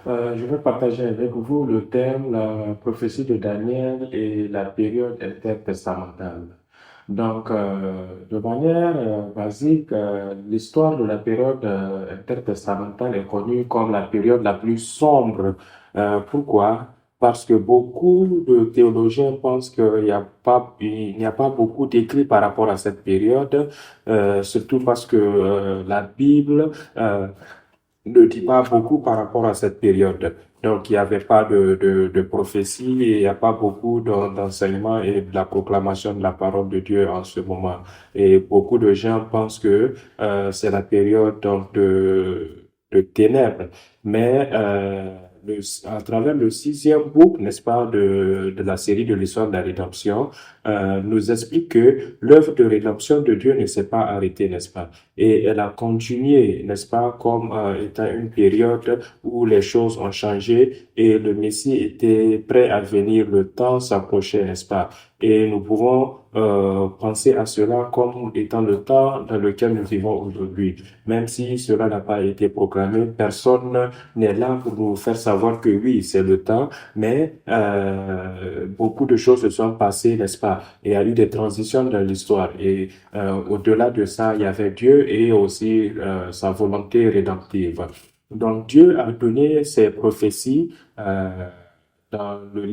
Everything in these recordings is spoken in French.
Je vais partager avec vous le thème, la prophétie de Daniel et la période intertestamentale. Donc, de manière basique, l'histoire de la période intertestamentale est connue comme la période la plus sombre. Pourquoi? Parce que beaucoup de théologiens pensent il n'y a pas beaucoup d'écrits par rapport à cette période, surtout parce que la Bible ne dit pas beaucoup par rapport à cette période. Donc, il n'y avait pas de prophétie et il n'y a pas beaucoup d'enseignement et de la proclamation de la parole de Dieu en ce moment. Et beaucoup de gens pensent que c'est la période donc de ténèbres. Mais à travers le sixième book, n'est-ce pas, de la série de l'histoire de la rédemption, nous explique que l'œuvre de rédemption de Dieu ne s'est pas arrêtée, n'est-ce pas? Et elle a continué, n'est-ce pas, comme étant une période où les choses ont changé et le Messie était prêt à venir, le temps s'approchait, n'est-ce pas? Et nous pouvons penser à cela comme étant le temps dans lequel nous vivons aujourd'hui. Même si cela n'a pas été proclamé, personne n'est là pour nous faire savoir que oui, c'est le temps, mais beaucoup de choses se sont passées, n'est-ce pas? Et il y a eu des transitions dans l'histoire. Et au-delà de ça, il y avait Dieu et aussi sa volonté rédemptive. Donc Dieu a donné ses prophéties dans le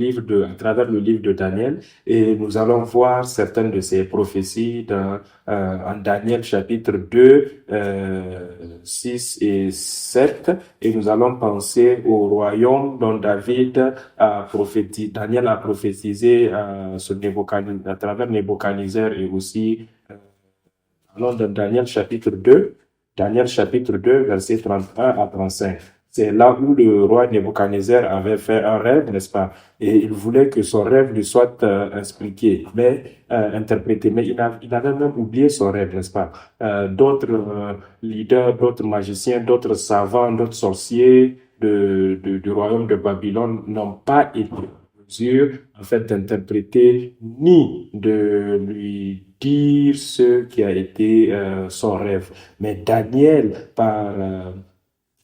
à travers le livre de Daniel, et nous allons voir certaines de ces prophéties en Daniel chapitre 2, 6 et 7, et nous allons penser au royaume dont Daniel a prophétisé à travers Nebuchadnezzar et aussi allons dans Daniel chapitre 2, versets 31 à 35. C'est là où le roi Nebuchadnezzar avait fait un rêve, n'est-ce pas? Et il voulait que son rêve lui soit expliqué, interprété. Mais il avait même oublié son rêve, n'est-ce pas? D'autres leaders, d'autres magiciens, d'autres savants, d'autres sorciers du royaume de Babylone n'ont pas été mesure, en fait, d'interpréter ni de lui dire ce qui a été son rêve. Mais Daniel, par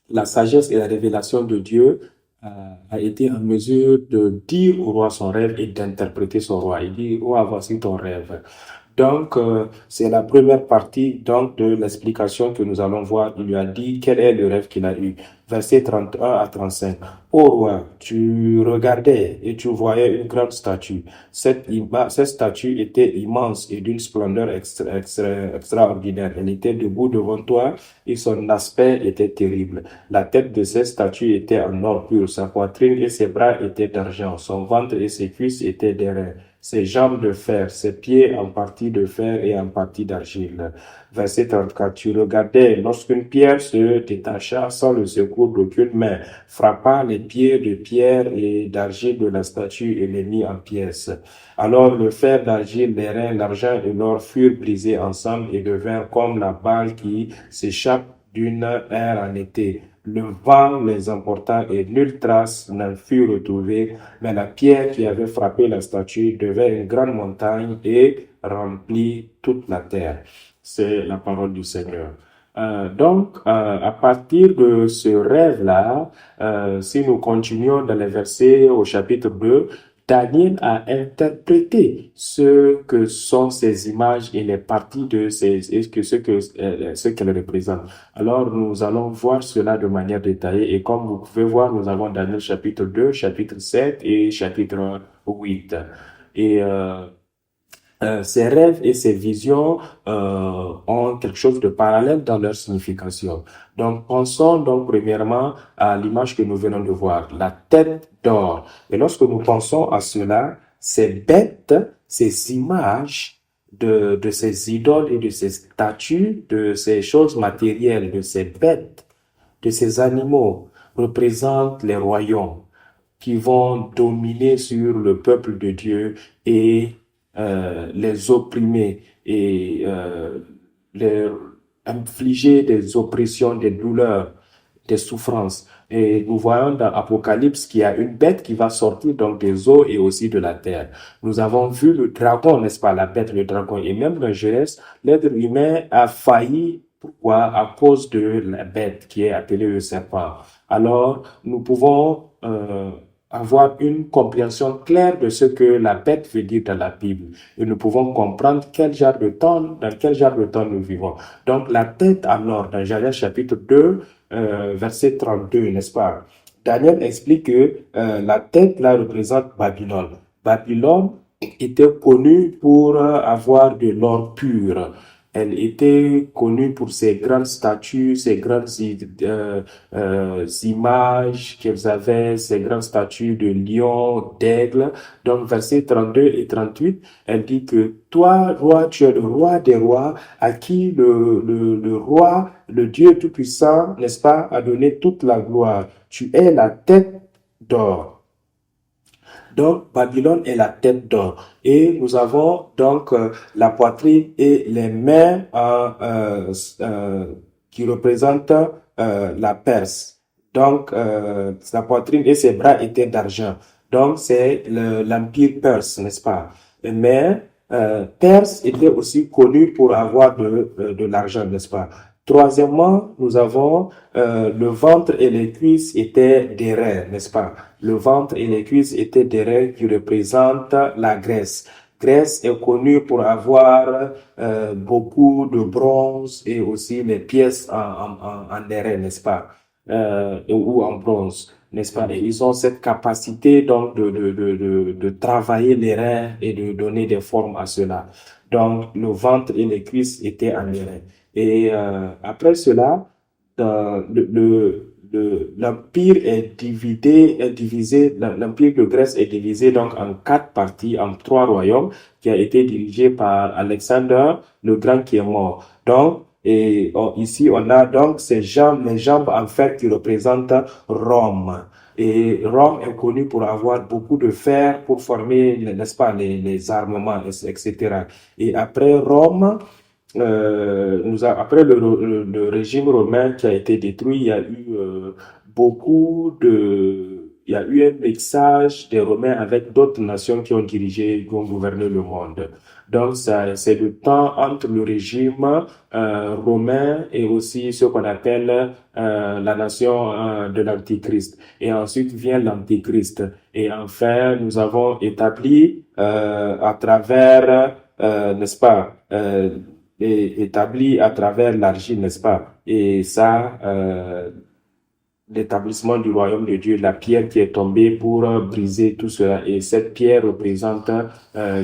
la sagesse et la révélation de Dieu, a été en mesure de dire au roi son rêve et d'interpréter son roi. Il dit, roi, voici ton rêve. Donc, c'est la première partie donc de l'explication que nous allons voir. Il lui a dit quel est le rêve qu'il a eu. Verset 31 à 35. Ô roi, tu regardais et tu voyais une grande statue. Cette statue était immense et d'une splendeur extraordinaire. Elle était debout devant toi et son aspect était terrible. La tête de cette statue était en or pur. Sa poitrine et ses bras étaient d'argent. Son ventre et ses cuisses étaient d'airain, ses jambes de fer, ses pieds en partie de fer et en partie d'argile. Verset 34. Tu regardais lorsqu'une pierre se détacha sans le secours d'aucune main, frappa les pieds de pierre et d'argile de la statue et les mit en pièces. Alors le fer, d'argile, l'airain, l'argent et l'or furent brisés ensemble et devinrent comme la balle qui s'échappe d'une ère en été. Le vent les emporta et nulle trace n'en fut retrouvée, mais la pierre qui avait frappé la statue devint une grande montagne et remplit toute la terre. C'est la parole du Seigneur. À partir de ce rêve-là, si nous continuons dans les versets au chapitre 2, Daniel a interprété ce que sont ces images et les parties de ce qu'elles représentent. Alors, nous allons voir cela de manière détaillée et comme vous pouvez voir, nous avons Daniel chapitre 2, chapitre 7 et chapitre 8. Et ces rêves et ces visions ont quelque chose de parallèle dans leur signification. Donc, pensons donc premièrement à l'image que nous venons de voir, la tête d'or. Et lorsque nous pensons à cela, ces bêtes, ces images de ces idoles et de ces statues, de ces choses matérielles, de ces bêtes, de ces animaux, représentent les royaumes qui vont dominer sur le peuple de Dieu et les opprimer et leur infliger des oppressions, des douleurs, des souffrances. Et nous voyons dans Apocalypse qu'il y a une bête qui va sortir donc des eaux et aussi de la terre. Nous avons vu le dragon, n'est-ce pas, la bête, le dragon. Et même dans Genèse, l'être humain a failli Pourquoi? À cause de la bête qui est appelée le serpent. Alors, nous pouvons avoir une compréhension claire de ce que la bête veut dire dans la Bible. Et nous pouvons comprendre dans quel genre de temps nous vivons. Donc, la tête alors, dans Daniel chapitre 2, verset 32, n'est-ce pas? Daniel explique que la tête là représente Babylone. Babylone était connue pour avoir de l'or pur. Elle était connue pour ses grandes statues, ses grandes images qu'elles avaient, ces grandes statues de lions, d'aigles. Donc, versets 32 et 38, elle dit que toi, roi, tu es le roi des rois, à qui le roi, le Dieu Tout-Puissant, n'est-ce pas, a donné toute la gloire. Tu es la tête d'or. Donc, Babylone est la tête d'or. Et nous avons donc la poitrine et les mains qui représentent la Perse. Donc, sa poitrine et ses bras étaient d'argent. Donc, c'est l'empire perse, n'est-ce pas? Mais Perse était aussi connu pour avoir de l'argent, n'est-ce pas? Troisièmement, nous avons le ventre et les cuisses étaient des reins, n'est-ce pas? Le ventre et les cuisses étaient des reins qui représentent la Grèce. Grèce est connue pour avoir beaucoup de bronze et aussi les pièces en airain, n'est-ce pas? Ou en bronze, n'est-ce pas? Et ils ont cette capacité donc de travailler les reins et de donner des formes à cela. Donc, le ventre et les cuisses étaient en airain. Et après cela, l'empire est divisé, l'empire de Grèce est divisé donc en 4 parties, en 3 royaumes, qui a été dirigé par Alexandre le Grand qui est mort. Donc, ici on a donc les jambes en fer qui représentent Rome. Et Rome est connu pour avoir beaucoup de fer pour former, n'est-ce pas, les armements, etc. Et après Rome, après le régime romain qui a été détruit, il y a eu il y a eu un mixage des Romains avec d'autres nations qui ont dirigé, qui ont gouverné le monde. Donc, c'est le temps entre le régime romain et aussi ce qu'on appelle la nation de l'Antichrist. Et ensuite vient l'Antichrist. Et enfin, nous avons établi à travers, n'est-ce pas, est établi à travers l'argile, n'est-ce pas? Et ça, l'établissement du royaume de Dieu, la pierre qui est tombée pour briser tout cela. Et cette pierre représente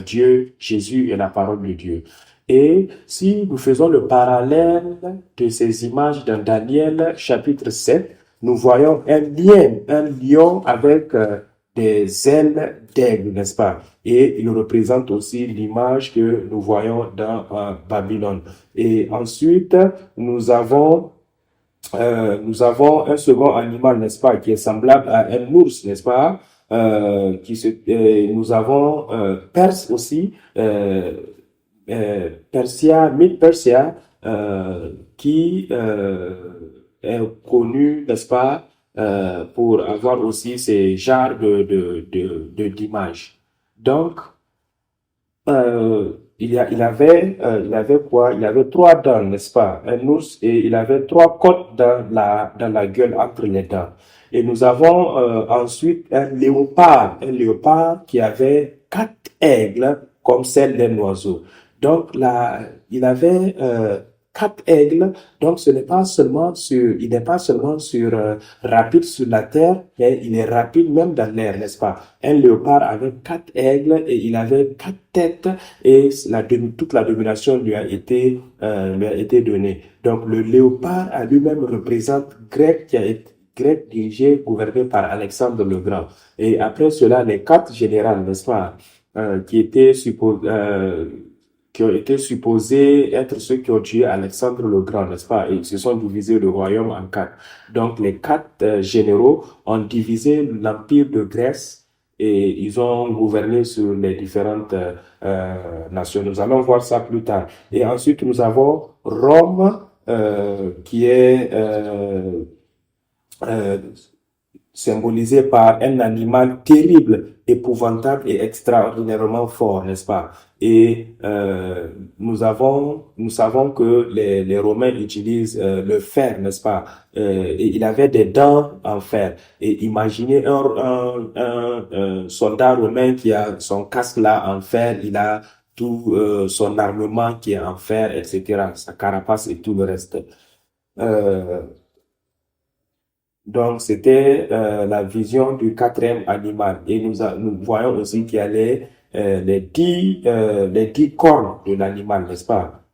Dieu, Jésus et la parole de Dieu. Et si nous faisons le parallèle de ces images dans Daniel chapitre 7, nous voyons un lion avec des ailes d'aigle, n'est-ce pas? Et il représente aussi l'image que nous voyons dans Babylone. Et ensuite, nous avons un second animal, n'est-ce pas, qui est semblable à un ours, n'est-ce pas? Nous avons Perse aussi, mythe Persia, qui est connu, n'est-ce pas, pour avoir aussi ces genres d'images. Donc, il avait quoi? Il avait 3 dents, n'est-ce pas? Un ours, et il avait 3 côtes dans la gueule entre les dents. Et nous avons ensuite un léopard qui avait 4 aigles comme celle d'un oiseau. Donc là, il avait 4 aigles. Donc il n'est pas seulement rapide sur la terre, mais il est rapide même dans l'air, n'est-ce pas? Un léopard avait 4 aigles et il avait 4 têtes et toute la domination lui a été donnée. Donc le léopard à lui-même représente Grec dirigé, gouverné par Alexandre le Grand. Et après cela, les 4 générales, n'est-ce pas, qui ont été supposés être ceux qui ont tué Alexandre le Grand, n'est-ce pas? Et ils se sont divisés le royaume en 4. Donc, les 4 généraux ont divisé l'empire de Grèce et ils ont gouverné sur les différentes nations. Nous allons voir ça plus tard. Et ensuite, nous avons Rome, qui est symbolisé par un animal terrible, épouvantable et extraordinairement fort, n'est-ce pas? Et nous savons que les Romains utilisent le fer, n'est-ce pas? Et il avait des dents en fer. Et imaginez un soldat romain qui a son casque là en fer, il a tout son armement qui est en fer, etc., sa carapace et tout le reste. Euh, donc, c'était la vision du quatrième animal. Et nous voyons aussi qu'il y a les 10 cornes de l'animal, n'est-ce pas?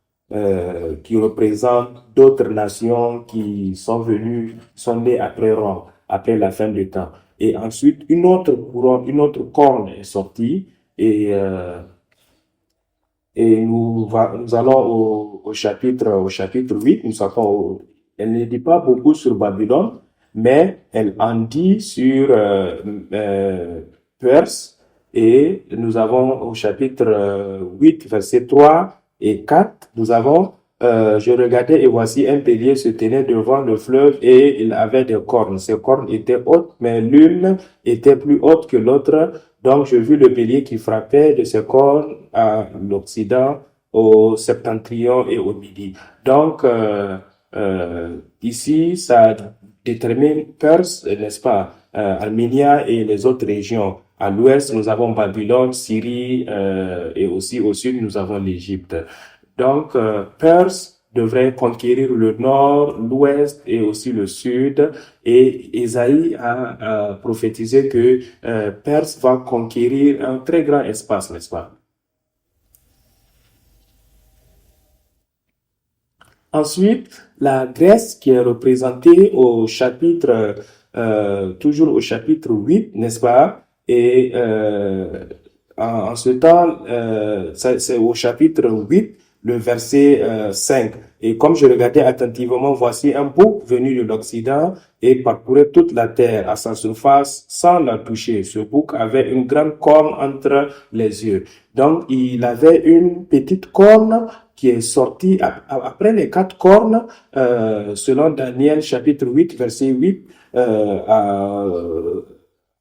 Qui représentent d'autres nations qui sont venues, sont nées après Rome, après la fin du temps. Et ensuite, une autre couronne, une autre corne est sortie. Et, euh, et nous allons au chapitre 8. Elle ne dit pas beaucoup sur Babylone, mais elle en dit sur euh, Perse. Et nous avons au chapitre 8, versets 3 et 4, je regardais et voici un bélier se tenait devant le fleuve et il avait des cornes. Ces cornes étaient hautes, mais l'une était plus haute que l'autre. Donc, je vis le bélier qui frappait de ses cornes à l'Occident, au septentrion et au midi. Donc, ici, ça détermine Perse, n'est-ce pas, Arménia et les autres régions. À l'ouest, nous avons Babylone, Syrie, et aussi au sud, nous avons l'Égypte. Donc, Perse devrait conquérir le nord, l'ouest et aussi le sud. Et Ésaïe a prophétisé que Perse va conquérir un très grand espace, n'est-ce pas? Ensuite, la Grèce qui est représentée toujours au chapitre 8, n'est-ce pas? Et en ce temps, c'est au chapitre 8, le verset 5. Et comme je regardais attentivement, voici un bouc venu de l'Occident et parcourait toute la terre à sa surface sans la toucher. Ce bouc avait une grande corne entre les yeux. Donc, il avait une petite corne qui est sortie après les 4 cornes, selon Daniel chapitre 8, verset 8 à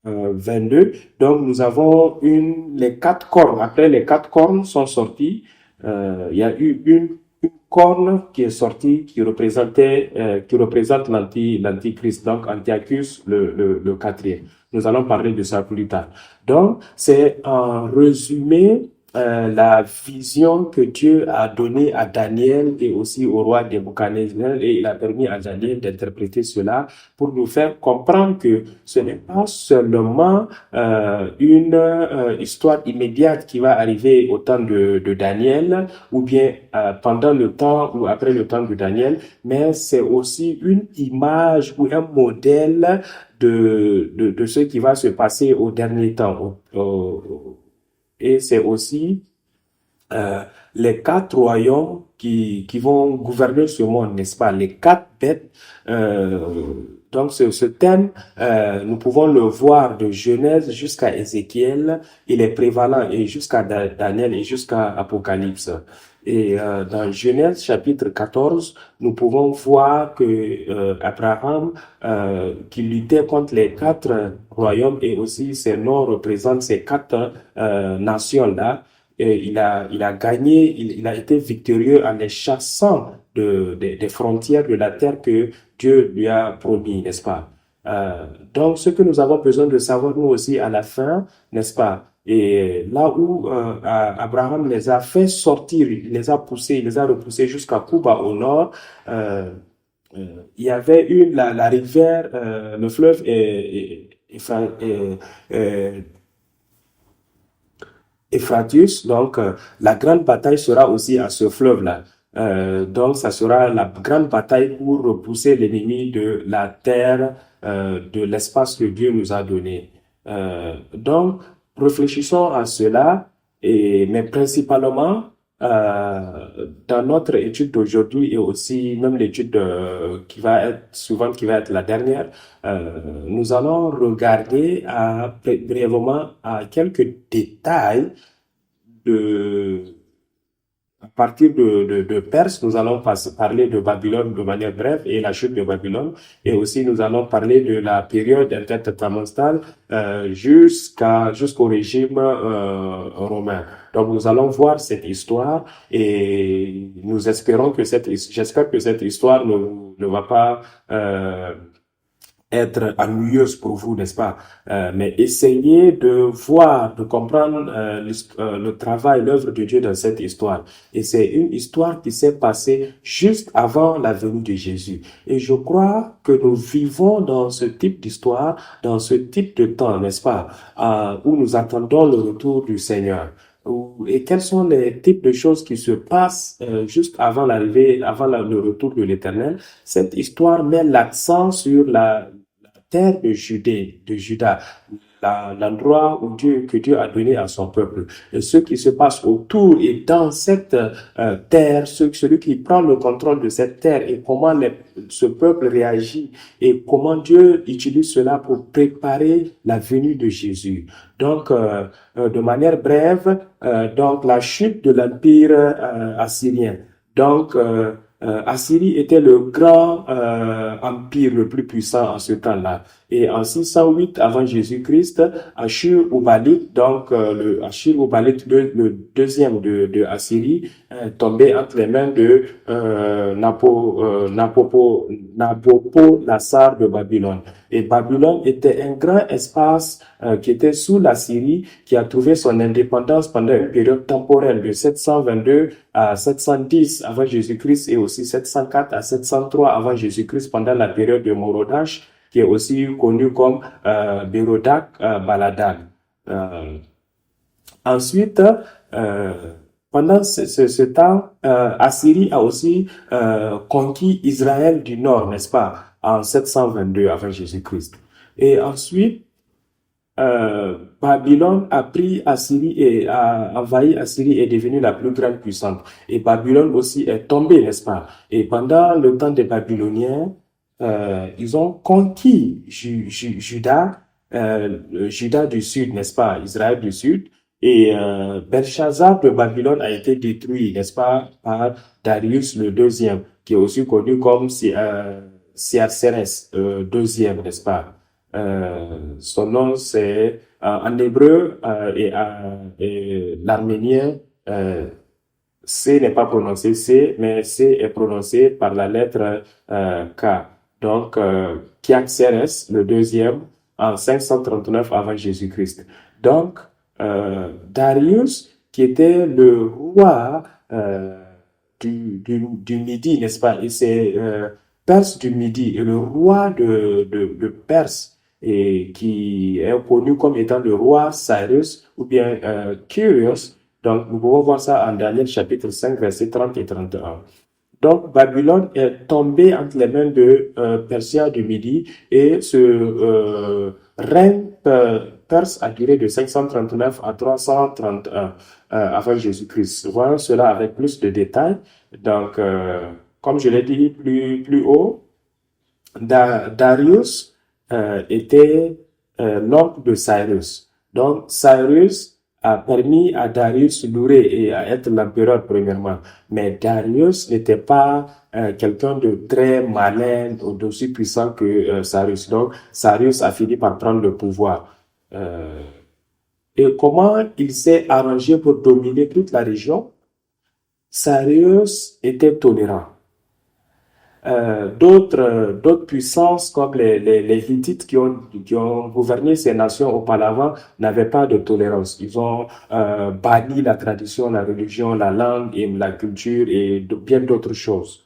22. Donc, nous avons les 4 cornes. Après les 4 cornes sont sorties, il y a eu une corne qui est sortie qui représente l'antichrist, donc Antiochus le quatrième. Nous allons parler de ça plus tard. Donc, c'est en résumé la vision que Dieu a donnée à Daniel et aussi au roi Nebuchadnezzar, et il a permis à Daniel d'interpréter cela pour nous faire comprendre que ce n'est pas seulement une histoire immédiate qui va arriver au temps de Daniel ou bien pendant le temps ou après le temps de Daniel, mais c'est aussi une image ou un modèle de ce qui va se passer au dernier temps. Et c'est aussi euh, les 4 royaumes qui vont gouverner ce monde, n'est-ce pas? Les 4 bêtes. Donc ce thème, nous pouvons le voir de Genèse jusqu'à Ézéchiel, il est prévalent et jusqu'à Daniel et jusqu'à Apocalypse. Et dans Genèse chapitre 14, nous pouvons voir que Abraham, qui luttait contre les 4 royaumes et aussi ces noms représentent ces 4 nations-là, il a gagné, il a été victorieux en les chassant des frontières de la terre que Dieu lui a promis, n'est-ce pas? Donc, ce que nous avons besoin de savoir, nous aussi, à la fin, n'est-ce pas? Et là où Abraham les a fait sortir, il les a poussés, il les a repoussés jusqu'à Cuba au nord, euh, il y avait la rivière, le fleuve Euphratius, donc la grande bataille sera aussi à ce fleuve-là. Donc ça sera la grande bataille pour repousser l'ennemi de la terre, de l'espace que Dieu nous a donné. Donc réfléchissons à cela, mais principalement dans notre étude d'aujourd'hui et aussi même l'étude qui va être suivante, qui va être la dernière, nous allons regarder brièvement à quelques détails de, À partir de Perse, nous allons parler de Babylone de manière brève et la chute de Babylone. Et aussi, nous allons parler de la période intertestamentale jusqu'au régime romain. Donc, nous allons voir cette histoire et j'espère que cette histoire ne va pas être ennuyeuse pour vous, n'est-ce pas? Mais essayez de voir, de comprendre le travail, l'œuvre de Dieu dans cette histoire. Et c'est une histoire qui s'est passée juste avant la venue de Jésus. Et je crois que nous vivons dans ce type d'histoire, dans ce type de temps, n'est-ce pas? Où nous attendons le retour du Seigneur. Et quels sont les types de choses qui se passent juste avant le retour de l'Éternel? Cette histoire met l'accent sur la terre de Juda, l'endroit que Dieu a donné à son peuple. Et ce qui se passe autour et dans cette terre, celui qui prend le contrôle de cette terre et comment ce peuple réagit et comment Dieu utilise cela pour préparer la venue de Jésus. Donc, de manière brève, donc la chute de l'empire assyrien. Donc, Assyrie était le grand empire le plus puissant en ce temps-là. Et en 608 avant Jésus-Christ, Ashur-Uballit, donc le Ashur-Uballit, le deuxième de Assyrie, tombé entre les mains de Nabopo-Nassar de Babylone. Et Babylone était un grand espace qui était sous la Syrie, qui a trouvé son indépendance pendant une période temporelle de 722 à 710 avant Jésus-Christ et aussi 704 à 703 avant Jésus-Christ pendant la période de Morodash, qui est aussi connu comme Berodak Baladan. Ensuite, pendant ce temps, Assyrie a aussi conquis Israël du Nord, n'est-ce pas, en 722 avant Jésus-Christ. Et ensuite, Babylone a pris Assyrie et a envahi Assyrie et est devenue la plus grande puissante. Et Babylone aussi est tombée, n'est-ce pas? Et pendant le temps des Babyloniens, ils ont conquis Juda, Juda du Sud, n'est-ce pas? Israël du Sud. Et Belshazzar de Babylone a été détruit, n'est-ce pas, par Darius le deuxième, qui est aussi connu comme Siarcérès deuxième, n'est-ce pas? Son nom c'est en hébreu et l'arménien C n'est pas prononcé C, mais C est prononcé par la lettre K. Donc Kiaxérès le deuxième en 539 avant Jésus-Christ. Donc Darius, qui était le roi du Midi, n'est-ce pas? Et c'est Perse du Midi et le roi de Perse et qui est connu comme étant le roi Cyrus ou bien Curious. Donc, nous pouvons voir ça en Daniel chapitre 5, versets 30 et 31. Donc, Babylone est tombée entre les mains de Persia du Midi et ce règne perse a duré de 539 à 331 avant Jésus-Christ. Voyons cela avec plus de détails. Donc, comme je l'ai dit plus haut, Darius était l'oncle de Cyrus. Donc, Cyrus a permis à Darius de louer et à être l'empereur premièrement. Mais Darius n'était pas quelqu'un de très malin ou d'aussi puissant que Cyrus. Donc, Cyrus a fini par prendre le pouvoir. Et comment il s'est arrangé pour dominer toute la région? Cyrus était tolérant. D'autres puissances comme les Hittites qui ont gouverné ces nations auparavant n'avaient pas de tolérance. Ils ont banni la tradition, la religion, la langue et la culture et bien d'autres choses.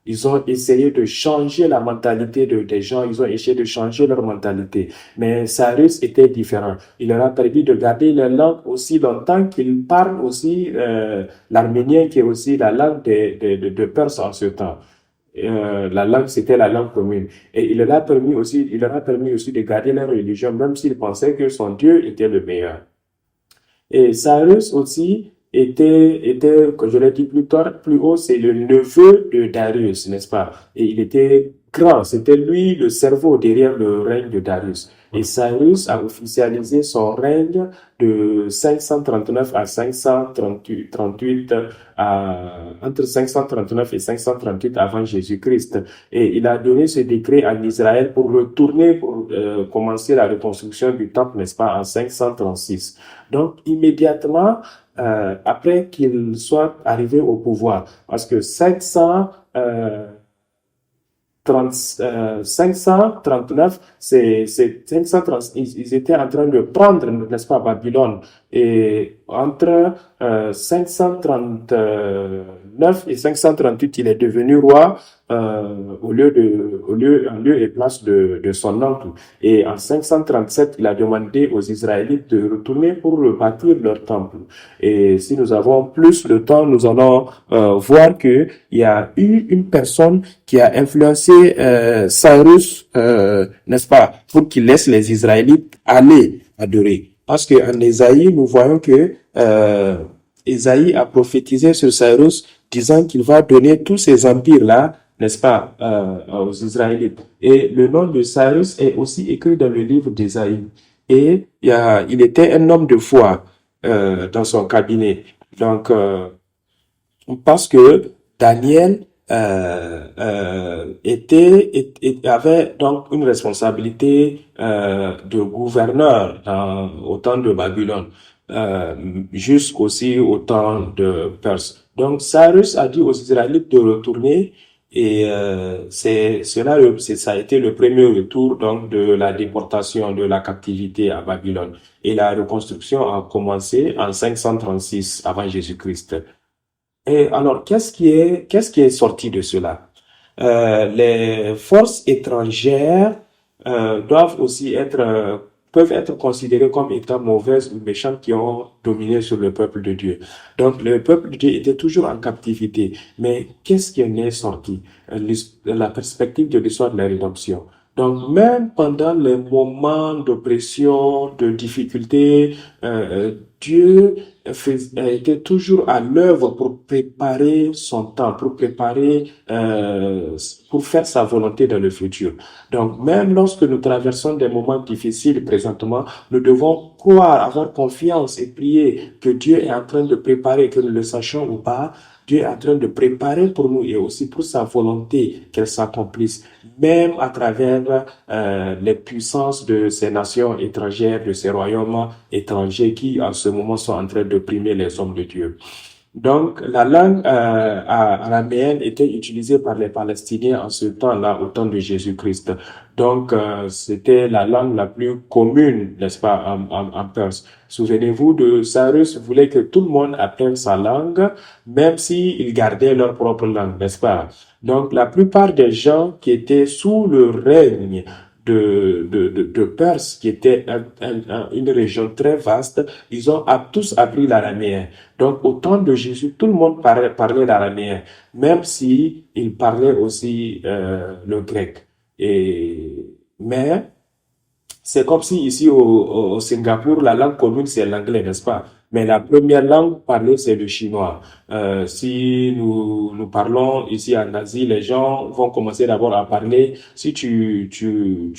Ils ont essayé de changer la mentalité des gens, ils ont essayé de changer leur mentalité. Mais Cyrus était différent. Il leur a permis de garder leur langue aussi longtemps qu'ils parlent aussi l'arménien qui est aussi la langue de Perse en ce temps. La langue, c'était la langue commune. Et il leur a permis aussi de garder leur religion, même s'ils pensaient que son Dieu était le meilleur. Et Cyrus aussi comme je l'ai dit plus haut, c'est le neveu de Darius, n'est-ce pas? Et il était grand, c'était lui le cerveau derrière le règne de Darius. Et Cyrus a officialisé son règne de 539 à 538, entre 539 et 538 avant Jésus-Christ. Et il a donné ce décret en Israël pour retourner, pour commencer la reconstruction du temple, n'est-ce pas, en 536. Donc, immédiatement, après qu'il soit arrivé au pouvoir, parce que 539, c'est 530, ils étaient en train de prendre, n'est-ce pas, Babylone. Et entre 539 et 538, il est devenu roi en lieu et place de son oncle. Et en 537, il a demandé aux Israélites de retourner pour rebâtir leur temple. Et si nous avons plus de temps, nous allons voir que il y a eu une personne qui a influencé Cyrus, n'est-ce pas, pour qu'il laisse les Israélites aller adorer. Parce que en Ésaïe, nous voyons que Ésaïe a prophétisé sur Cyrus, disant qu'il va donner tous ces empires-là, n'est-ce pas, aux Israélites. Et le nom de Cyrus est aussi écrit dans le livre d'Ésaïe. Et il était un homme de foi dans son cabinet. Donc, parce que Daniel avait donc une responsabilité de gouverneur au temps de Babylone, jusqu'aussi au temps de Perse. Donc Cyrus a dit aux Israélites de retourner et ça a été le premier retour donc de la déportation, de la captivité à Babylone. Et la reconstruction a commencé en 536 avant Jésus-Christ. Et alors, qu'est-ce qui est sorti de cela? Les forces étrangères peuvent être considérées comme étant mauvaises ou méchantes qui ont dominé sur le peuple de Dieu. Donc, le peuple de Dieu était toujours en captivité. Mais qu'est-ce qui en est sorti? La perspective de l'histoire de la rédemption. Donc, même pendant les moments d'oppression, de difficulté, Dieu était toujours à l'œuvre pour préparer son temps, pour faire sa volonté dans le futur. Donc, même lorsque nous traversons des moments difficiles présentement, nous devons croire, avoir confiance et prier que Dieu est en train de préparer, que nous le sachions ou pas, Dieu est en train de préparer pour nous et aussi pour sa volonté qu'elle s'accomplisse, même à travers les puissances de ces nations étrangères, de ces royaumes étrangers qui en ce moment sont en train d'opprimer les hommes de Dieu. Donc, la langue araméenne était utilisée par les Palestiniens en ce temps-là, au temps de Jésus-Christ. Donc, c'était la langue la plus commune, n'est-ce pas, en Perse. Souvenez-vous de Cyrus voulait que tout le monde apprenne sa langue, même s'ils gardaient leur propre langue, n'est-ce pas? Donc, la plupart des gens qui étaient sous le règne de Perse, qui était une région très vaste, ils ont tous appris l'araméen. Donc, au temps de Jésus, tout le monde parlait l'araméen, même si ils parlaient aussi le grec. Mais c'est comme si ici au Singapour, la langue commune, c'est l'anglais, n'est-ce pas? Mais la première langue parlée, c'est le chinois. Si nous parlons ici en Asie, les gens vont commencer d'abord à parler. Si tu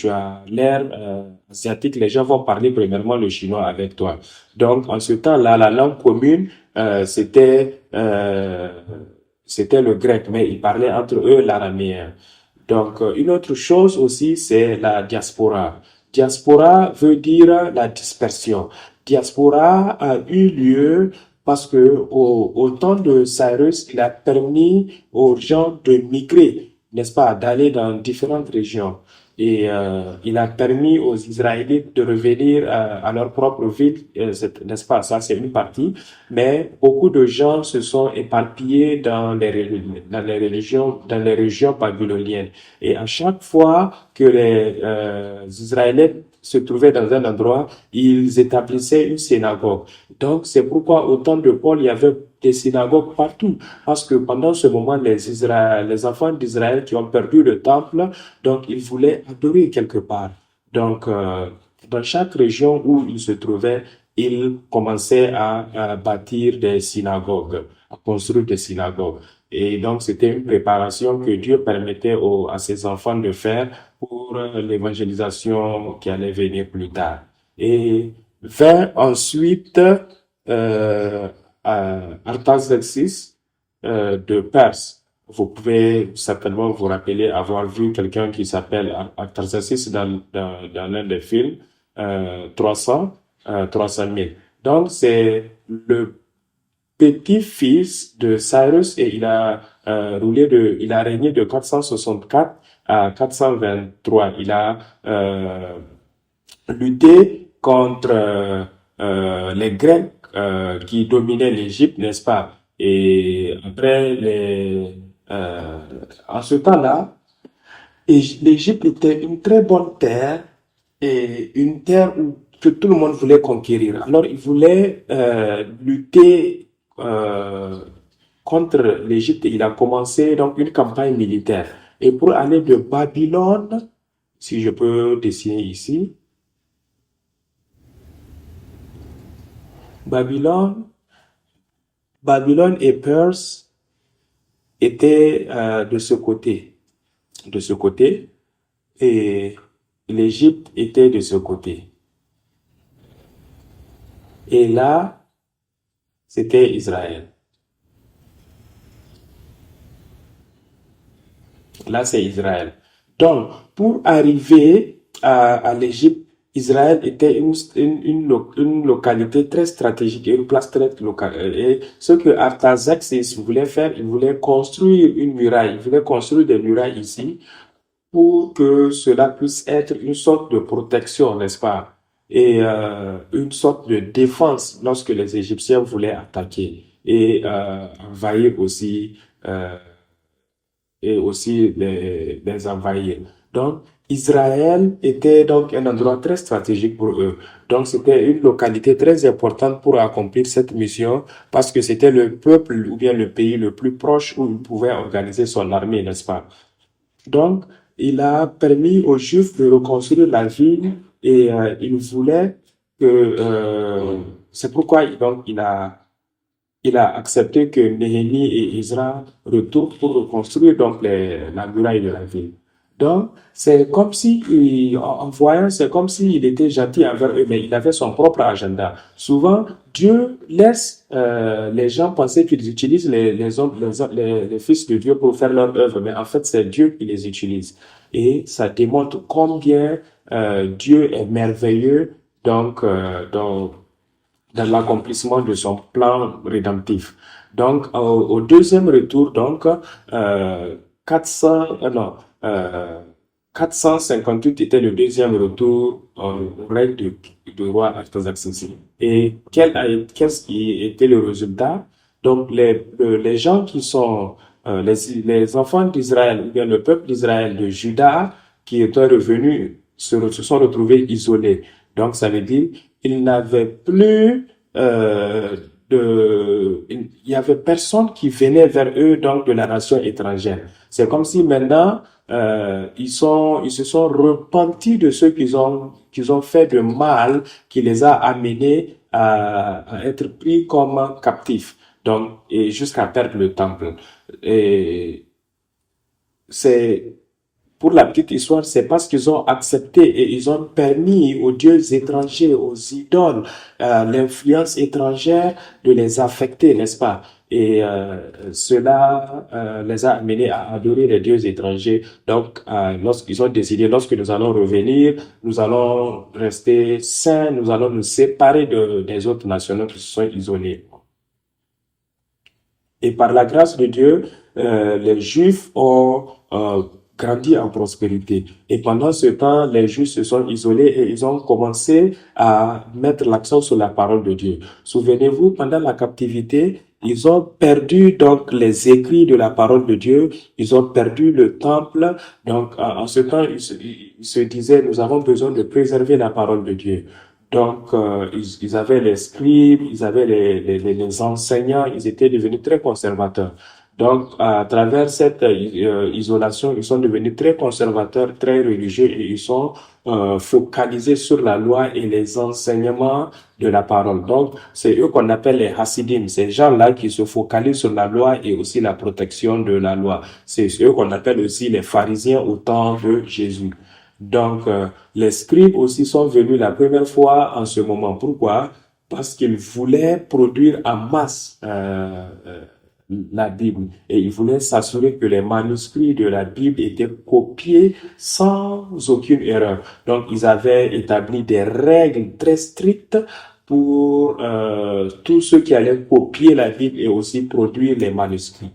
as l'air asiatique, les gens vont parler premièrement le chinois avec toi. Donc, en ce temps-là, la langue commune, c'était le grec, mais ils parlaient entre eux l'araméen. Donc, une autre chose aussi, c'est la diaspora. Diaspora veut dire la dispersion. Diaspora a eu lieu parce que au temps de Cyrus, il a permis aux gens de migrer, n'est-ce pas, d'aller dans différentes régions. Et il a permis aux Israélites de revenir à leur propre ville, n'est-ce pas, ça c'est une partie, mais beaucoup de gens se sont éparpillés dans dans les régions babyloniennes. Et à chaque fois que les Israélites se trouvaient dans un endroit, ils établissaient une synagogue. Donc c'est pourquoi au temps de Paul, il y avait des synagogues partout. Parce que pendant ce moment, les enfants d'Israël qui ont perdu le temple, donc ils voulaient adorer quelque part. Donc, dans chaque région où ils se trouvaient, ils commençaient à bâtir des synagogues, à construire des synagogues. Et donc, c'était une préparation que Dieu permettait à ses enfants de faire pour l'évangélisation qui allait venir plus tard. Et vint ensuite Artaxerxès de Perse. Vous pouvez certainement vous rappeler avoir vu quelqu'un qui s'appelle Artaxerxès dans l'un des films, 300 000. Donc, c'est le petit-fils de Cyrus et il a il a régné de 464 à 423. Il a lutté contre les Grecs qui dominaient l'Égypte, n'est-ce pas? Et après en ce temps-là, l'Égypte était une très bonne terre et une terre que tout le monde voulait conquérir. Alors, il voulait lutter contre l'Égypte. Il a commencé donc une campagne militaire. Et pour aller de Babylone, si je peux dessiner ici, Babylone, Babylone et Perse étaient de ce côté, et l'Égypte était de ce côté. Et là, c'était Israël. Là, c'est Israël. Donc, pour arriver à l'Égypte, Israël était une localité très stratégique et une place très locale. Et ce que Artaxerxès voulait faire, il voulait construire une muraille. Il voulait construire des murailles ici pour que cela puisse être une sorte de protection, n'est-ce pas? Et une sorte de défense lorsque les Égyptiens voulaient attaquer et envahir aussi les envahir. Donc, Israël était donc un endroit très stratégique pour eux. Donc, c'était une localité très importante pour accomplir cette mission parce que c'était le peuple ou bien le pays le plus proche où il pouvait organiser son armée, n'est-ce pas? Donc, il a permis aux Juifs de reconstruire la ville et il voulait que... c'est pourquoi donc il a accepté que Néhémie et Ezra retournent pour reconstruire donc la muraille de la ville. Donc, c'est comme si, en voyant, c'est comme s'il était gentil envers eux, mais il avait son propre agenda. Souvent, Dieu laisse les gens penser qu'ils utilisent les hommes, les fils de Dieu pour faire leur œuvre, mais en fait, c'est Dieu qui les utilise. Et ça démontre combien Dieu est merveilleux donc dans l'accomplissement de son plan rédemptif. Donc, au deuxième retour, donc, 458 était le deuxième retour au règne du roi Artaxerxès. Et qu'est-ce qui était le résultat? Donc, les gens qui sont les enfants d'Israël, ou bien le peuple d'Israël, de Juda, qui étaient revenus, se sont retrouvés isolés. Donc, ça veut dire il n'avait plus il y avait personne qui venait vers eux donc de la nation étrangère. C'est comme si maintenant ils se sont repentis de ce qu'ils ont fait de mal, qui les a amenés à être pris comme captifs. Donc et jusqu'à perdre le temple. Et c'est pour la petite histoire, c'est parce qu'ils ont accepté et ils ont permis aux dieux étrangers, aux idoles, l'influence étrangère de les affecter, n'est-ce pas? Et cela les a amenés à adorer les dieux étrangers. Donc, lorsqu'ils ont décidé, lorsque nous allons revenir, nous allons rester saints, nous allons nous séparer des autres nationaux qui se sont isolés. Et par la grâce de Dieu, les Juifs ont grandi en prospérité. Et pendant ce temps, les Juifs se sont isolés et ils ont commencé à mettre l'accent sur la parole de Dieu. Souvenez-vous, pendant la captivité, ils ont perdu donc les écrits de la parole de Dieu, ils ont perdu le temple. Donc, en ce temps, ils se disaient, nous avons besoin de préserver la parole de Dieu. Donc, ils avaient les scribes, ils avaient les enseignants, ils étaient devenus très conservateurs. Donc, à travers cette isolation, ils sont devenus très conservateurs, très religieux et ils sont focalisés sur la loi et les enseignements de la parole. Donc, c'est eux qu'on appelle les Hasidim. Ces gens-là qui se focalisent sur la loi et aussi la protection de la loi. C'est eux qu'on appelle aussi les pharisiens au temps de Jésus. Donc, les scribes aussi sont venus la première fois en ce moment. Pourquoi? Parce qu'ils voulaient produire en masse la Bible et ils voulaient s'assurer que les manuscrits de la Bible étaient copiés sans aucune erreur. Donc, ils avaient établi des règles très strictes pour tous ceux qui allaient copier la Bible et aussi produire les manuscrits.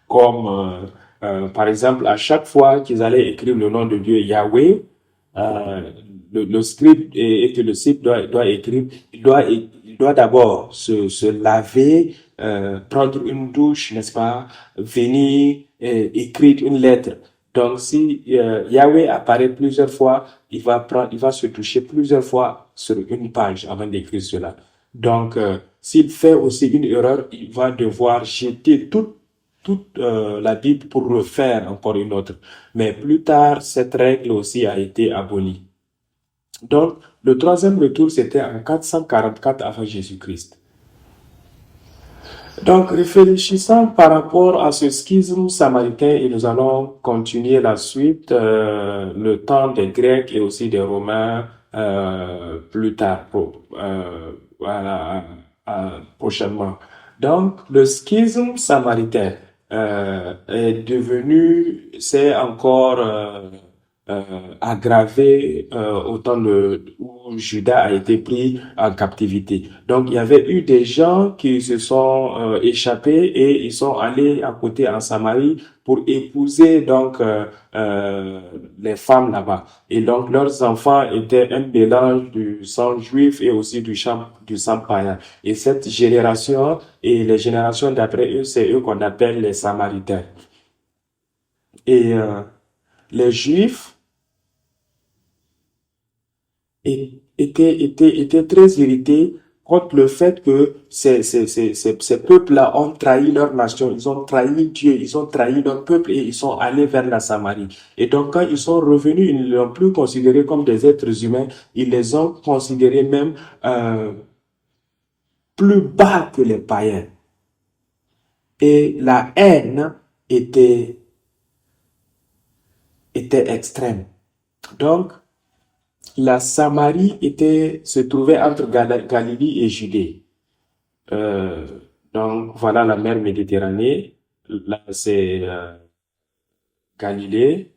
Comme, par exemple, à chaque fois qu'ils allaient écrire le nom de Dieu Yahweh, euh, le scribe et que le scribe doit écrire, il doit d'abord se laver, prendre une douche, n'est-ce pas, venir écrire une lettre. Donc, si Yahweh apparaît plusieurs fois, il va se toucher plusieurs fois sur une page avant d'écrire cela. Donc, s'il fait aussi une erreur, il va devoir jeter toute la Bible pour refaire encore une autre. Mais plus tard, cette règle aussi a été abolie. Donc, le troisième retour, c'était en 444 avant Jésus-Christ. Donc, réfléchissant par rapport à ce schisme samaritain, et nous allons continuer la suite, le temps des Grecs et aussi des Romains plus tard, prochainement. Donc, le schisme samaritain est devenu, c'est encore aggravé au temps où Juda a été pris en captivité. Donc, il y avait eu des gens qui se sont échappés et ils sont allés à côté en Samarie pour épouser donc les femmes là-bas. Et donc, leurs enfants étaient un mélange du sang juif et aussi du sang païen. Et cette génération et les générations d'après eux, c'est eux qu'on appelle les Samaritains. Et les Juifs étaient très irrités contre le fait que ces peuples-là ont trahi leur nation, ils ont trahi Dieu, ils ont trahi leur peuple et ils sont allés vers la Samarie. Et donc, quand ils sont revenus, ils ne l'ont plus considéré comme des êtres humains, ils les ont considérés même plus bas que les païens. Et la haine était extrême. Donc, la Samarie se trouvait entre Galilée et Judée. Euh, donc, voilà la mer Méditerranée. Là, c'est Galilée.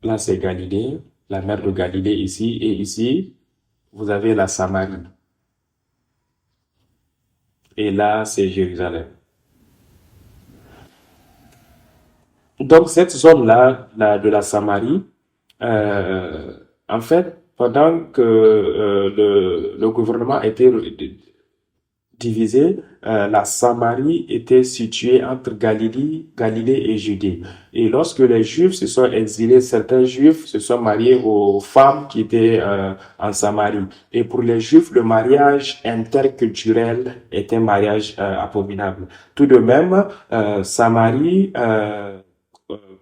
Là, c'est Galilée, la mer de Galilée ici. Et ici, vous avez la Samarie. Et là, c'est Jérusalem. Donc, cette zone-là de la Samarie, euh, en fait, pendant que le gouvernement était divisé, la Samarie était située entre Galilée et Judée. Et lorsque les Juifs se sont exilés, certains Juifs se sont mariés aux femmes qui étaient en Samarie. Et pour les Juifs, le mariage interculturel est un mariage abominable. Tout de même, Samarie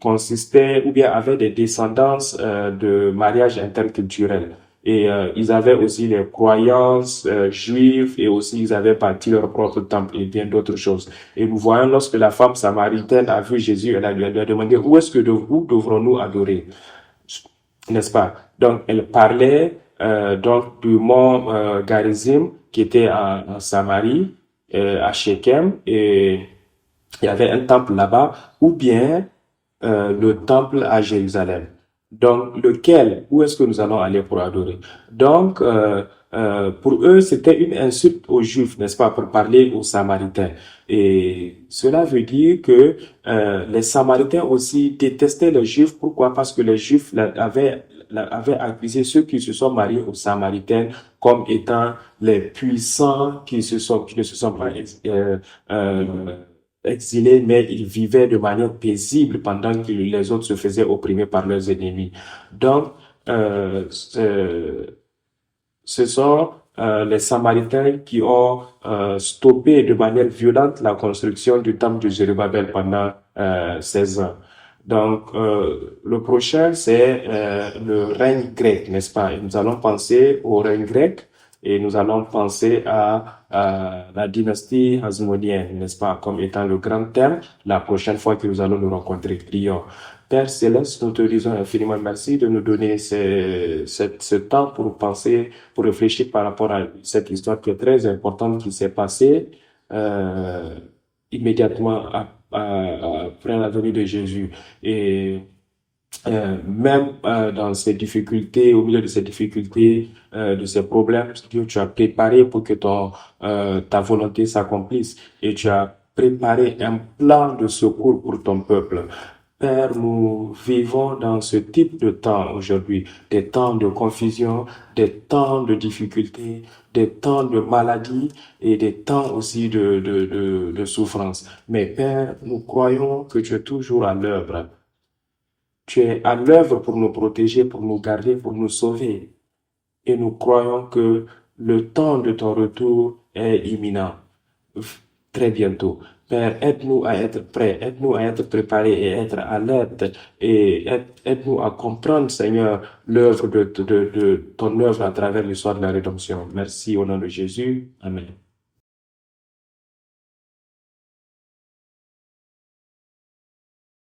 consistait ou bien avait des descendances de mariage interculturel. Et ils avaient aussi les croyances juives et aussi ils avaient bâti leur propre temple et bien d'autres choses. Et nous voyons lorsque la femme samaritaine a vu Jésus, lui a demandé où devrons-nous adorer, n'est-ce pas? Donc elle parlait donc du mont Garizim qui était en Samarie, à Shechem, et il y avait un temple là-bas, ou bien le temple à Jérusalem. Donc, où est-ce que nous allons aller pour adorer? Donc, pour eux, c'était une insulte aux Juifs, n'est-ce pas, pour parler aux Samaritains. Et cela veut dire que les Samaritains aussi détestaient les Juifs. Pourquoi? Parce que les Juifs avaient accusé ceux qui se sont mariés aux Samaritains comme étant les puissants qui ne se sont pas exilés, mais ils vivaient de manière paisible pendant que les autres se faisaient opprimer par leurs ennemis. Donc, ce sont les Samaritains qui ont stoppé de manière violente la construction du temple de Jérusalem pendant 16 ans. Donc, le prochain, c'est le règne grec, n'est-ce pas? Et nous allons penser au règne grec et nous allons penser à la dynastie hasmonéenne, n'est-ce pas, comme étant le grand thème la prochaine fois que nous allons nous rencontrer. Prions. Père Céleste, nous te disons infiniment merci de nous donner ce temps pour penser, pour réfléchir par rapport à cette histoire qui est très importante qui s'est passée immédiatement après la venue de Jésus. Et même dans ces difficultés, au milieu de ces difficultés, de ces problèmes, Dieu, tu as préparé pour que ta volonté s'accomplisse et tu as préparé un plan de secours pour ton peuple. Père, nous vivons dans ce type de temps aujourd'hui, des temps de confusion, des temps de difficultés, des temps de maladie et des temps aussi de souffrance. Mais Père, nous croyons que tu es toujours à l'œuvre. Tu es à l'œuvre pour nous protéger, pour nous garder, pour nous sauver. Et nous croyons que le temps de ton retour est imminent, très bientôt. Père, aide-nous à être prêts, aide-nous à être préparés et être alerte et aide-nous à comprendre, Seigneur, l'œuvre de ton œuvre à travers l'histoire de la rédemption. Merci au nom de Jésus. Amen.